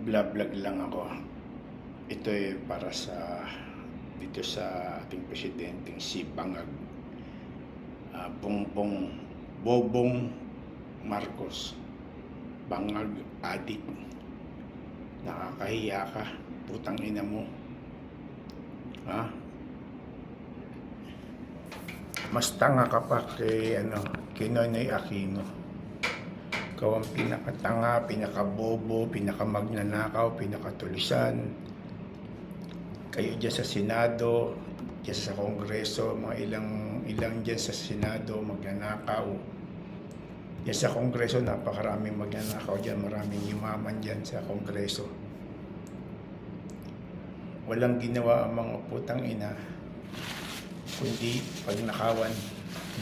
Nag-vlog lang ako. Ito ay para sa dito sa ating presidenteng si Bangag, Bongbong Bobong Marcos. Bangag adik. Nakakahiya ka, putang ina mo. Ha? Mas tanga ka pa kay Noynoy Aquino. Ikaw ang pinakatanga, pinakabobo, pinakamagnanakaw, pinakatulisan. Kayo dyan sa Senado, dyan sa Kongreso, mga ilang dyan sa Senado, magnanakaw. Dyan sa Kongreso, napakaraming magnanakaw dyan, maraming yumaman dyan sa Kongreso. Walang ginawa ang mga putang ina, kundi pagnakawan,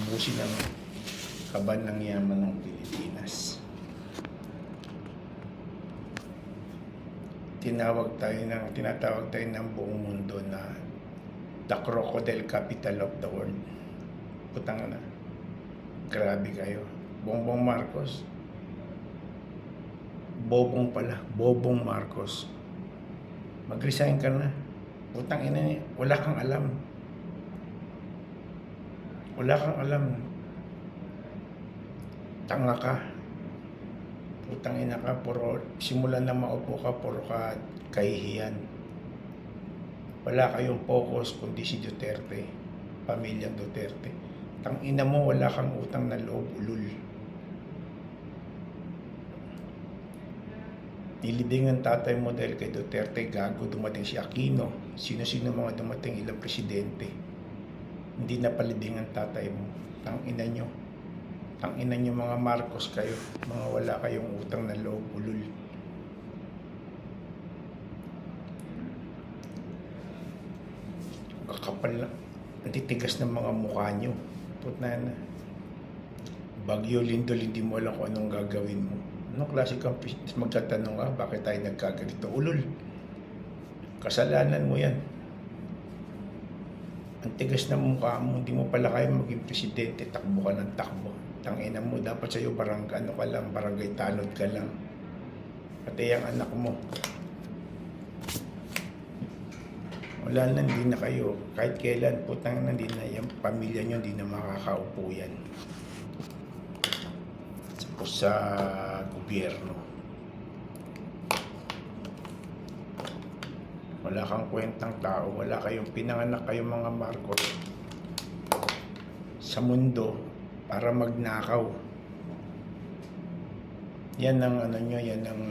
ubusin ng kaban ng yaman ng Pilipinas. Tinatawag tayo ng buong mundo na the crocodile capital of the world. Putang na. Grabe kayo. Bongbong Marcos. Bobong pala. Bobong Marcos. Mag-resign ka na. Putang ina niya. Wala kang alam. Wala kang alam. Tanga ka. Putang ina ka, simulan na maupo ka, puro ka kahihiyan. Wala kayong focus kundi si Duterte, pamilyang Duterte. Tang ina mo, wala kang utang na loob, ulul. Nilibing ang tatay mo dahil kay Duterte, gago, dumating si Aquino. Sino-sino mga dumating, ilang presidente. Hindi na palibing ang tatay mo. Tang ina nyo. Ang ina nyo mga Marcos kayo, mga wala kayong utang na loob, ulul. Kakapal na, natitigas ng mga mukha nyo. Putna na. Bagyo, lindol, hindi mo alam kung anong gagawin mo. Anong klase kang magtatanong ka, bakit tayo nagkaganito? Ulul. Kasalanan mo yan. Ang tigas na mukha mo, hindi mo pala kaya maging presidente, takbo ka ng takbo. Tangina mo, dapat sa'yo barangay tanod ka lang. Pati ang anak mo. Wala na, hindi na kayo. Kahit kailan, putang na, hindi na yung pamilya nyo, hindi na makakaupo yan. Sa gobyerno. Wala kang kwentang tao, wala kayong pinanganak kayong mga Marcos sa mundo para magnakaw. Yan ang yan ang